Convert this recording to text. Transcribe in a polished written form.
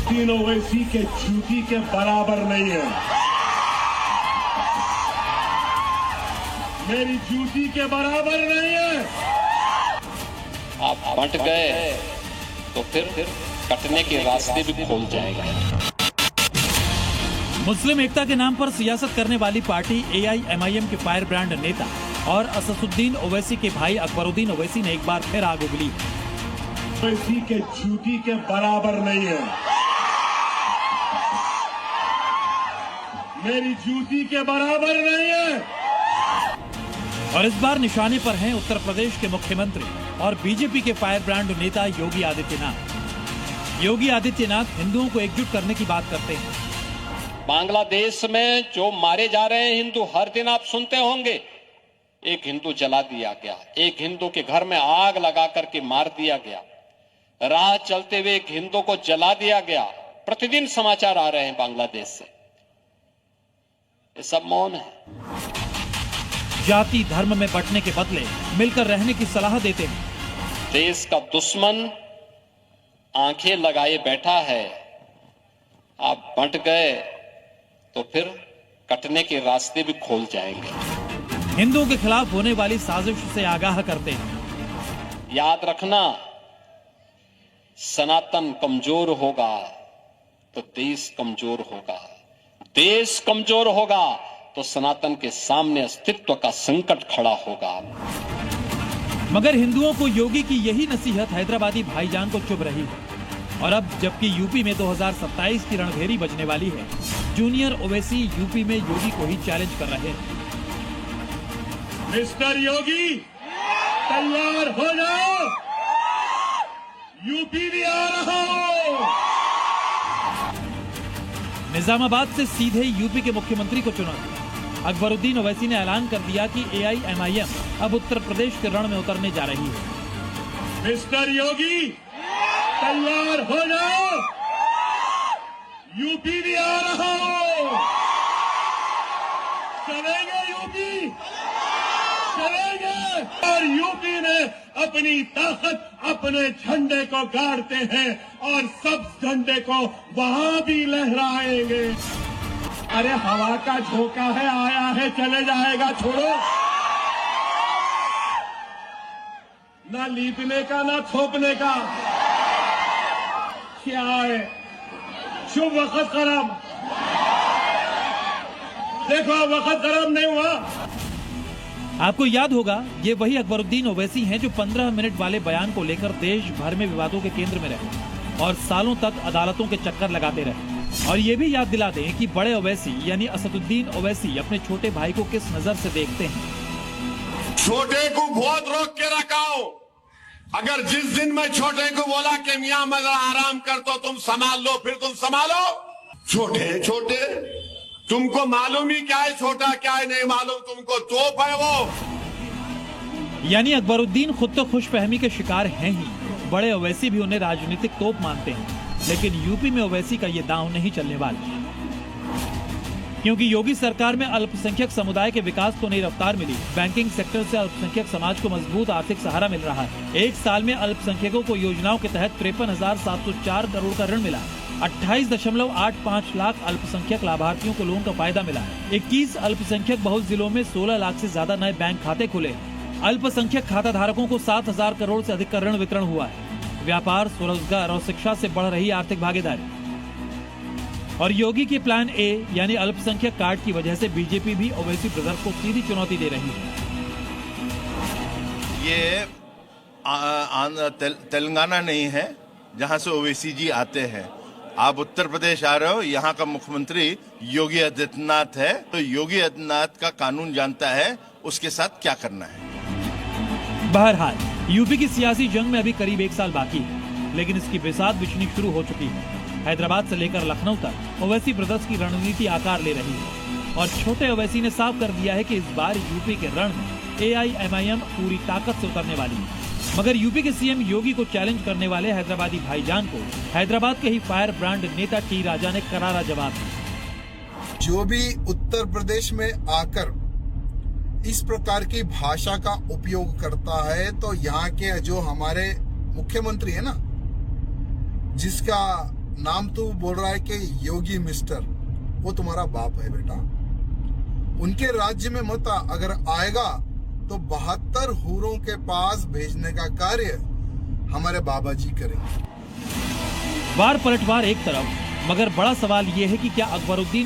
असदुद्दीन ओवैसी के जूती के बराबर नहीं है। मेरी जूती के बराबर नहीं है। आप बंट गए तो फिर कटने के रास्ते भी खोल जाएगा। मुस्लिम एकता के नाम पर सियासत करने वाली पार्टी AIMIM के फायर ब्रांड नेता और असदुद्दीन ओवैसी के भाई अकबरुद्दीन ओवैसी ने एक बार फिर आग उगली। ओवैसी के जूती के बराबर नहीं है। मेरी जूती के बराबर नहीं है। और इस बार निशाने पर हैं उत्तर प्रदेश के मुख्यमंत्री और बीजेपी के फायर ब्रांड नेता योगी आदित्यनाथ। योगी आदित्यनाथ हिंदुओं को एकजुट करने की बात करते हैं। बांग्लादेश में जो मारे जा रहे हैं हिंदू, हर दिन आप सुनते होंगे, एक हिंदू जला दिया गया, एक हिंदू के घर में आग लगा करके मार दिया गया, राह चलते हुए एक हिंदू को जला दिया गया। प्रतिदिन समाचार आ रहे हैं बांग्लादेश से। ये सब मौन है। जाति धर्म में बंटने के बदले मिलकर रहने की सलाह देते हैं। देश का दुश्मन आंखें लगाए बैठा है। आप बंट गए तो फिर कटने के रास्ते भी खोल जाएंगे। हिंदुओं के खिलाफ होने वाली साजिश से आगाह करते हैं। याद रखना, सनातन कमजोर होगा तो देश कमजोर होगा, देश कमजोर होगा तो सनातन के सामने अस्तित्व का संकट खड़ा होगा। मगर हिंदुओं को योगी की यही नसीहत हैदराबादी भाईजान को चुभ रही है। और अब जबकि यूपी में 2027 की रणभेरी बजने वाली है, जूनियर ओवैसी यूपी में योगी को ही चैलेंज कर रहे हैं। मिस्टर योगी, तैयार हो जाओ, यूपी भी आ रहा हो। निजामाबाद से सीधे यूपी के मुख्यमंत्री को चुनौती। अकबरुद्दीन ओवैसी ने ऐलान कर दिया कि AIMIM अब उत्तर प्रदेश के रण में उतरने जा रही है। मिस्टर योगी, तैयार हो जाओ, यूपी भी आ रहा हो। चलेंगे यूपी, चलेंगे। और यूपी में अपनी ताकत अपने झंडे को गाड़ते हैं और सब झंडे को वहां भी लहराएंगे। अरे हवा का झोंका है, आया है चले जाएगा, छोड़ो। ना लीपने का ना थोपने का। क्या है, शुभ वक्त खराब। देखो वक्त खराब नहीं हुआ। आपको याद होगा, ये वही अकबरुद्दीन ओवैसी हैं जो 15 मिनट वाले बयान को लेकर देश भर में विवादों के केंद्र में रहे और सालों तक अदालतों के चक्कर लगाते रहे। और ये भी याद दिला दें कि बड़े ओवैसी यानी असदुद्दीन ओवैसी अपने छोटे भाई को किस नजर से देखते हैं। छोटे को बहुत रोक के रखा हो। अगर जिस दिन मैं छोटे को बोला कि मियां मैं आराम कर तो तुम संभाल लो, फिर तुम संभालो। छोटे छोटे तुमको मालूम ही क्या है छोटा क्या है, नहीं मालूम तुमको, तोप है वो। यानी अकबरुद्दीन खुद तो खुशफहमी के शिकार हैं ही, बड़े ओवैसी भी उन्हें राजनीतिक तोप मानते हैं। लेकिन यूपी में ओवैसी का ये दांव नहीं चलने वाला, क्योंकि योगी सरकार में अल्पसंख्यक समुदाय के विकास को नई रफ्तार मिली। बैंकिंग सेक्टर से अल्पसंख्यक समाज को मजबूत आर्थिक सहारा मिल रहा है। एक साल में अल्पसंख्यकों को योजनाओं के तहत 53,704 करोड़ का ऋण मिला। 28.85 लाख अल्पसंख्यक लाभार्थियों को लोन का फायदा मिला। 21 अल्पसंख्यक बहुल जिलों में 16 लाख से ज्यादा नए बैंक खाते खुले। अल्पसंख्यक खाता धारकों को 7,000 करोड़ से अधिक का ऋण वितरण हुआ है। व्यापार, स्वरोजगार और शिक्षा से बढ़ रही आर्थिक भागीदारी। और योगी के प्लान ए यानी अल्पसंख्यक कार्ड की वजह से बीजेपी भी ओवैसी ब्रदर्स को सीधी चुनौती दे रही है। ये तेलंगाना नहीं है जहां से ओवैसी जी आते हैं। आप उत्तर प्रदेश आ रहे हो, यहाँ का मुख्यमंत्री योगी आदित्यनाथ है, तो योगी आदित्यनाथ का कानून जानता है उसके साथ क्या करना है। बहरहाल यूपी की सियासी जंग में अभी करीब 1 साल बाकी है, लेकिन इसकी बिसात बिछनी शुरू हो चुकी है। हैदराबाद से लेकर लखनऊ तक ओवैसी ब्रदर्स की रणनीति आकार ले रही है और छोटे ओवैसी ने साफ कर दिया है कि इस बार यूपी के रण में AIMIM पूरी ताकत से उतरने वाली है। मगर यूपी के सीएम योगी को चैलेंज करने वाले हैदराबादी भाईजान को हैदराबाद के ही फायर ब्रांड नेता टी राजा ने करारा जवाब दिया। जो भी उत्तर प्रदेश में आकर इस प्रकार की भाषा का उपयोग करता है, तो यहाँ के जो हमारे मुख्यमंत्री है ना, जिसका नाम तो बोल रहा है कि योगी मिस्टर, वो तुम्हारा बाप है बेटा। उनके राज्य में मत अगर आएगा तो 72 हूरों के पास भेजने का कार्य हमारे बाबा जी करेंगे। वार पलटवार एक तरफ, मगर बड़ा सवाल यह है कि क्या अकबरुद्दीन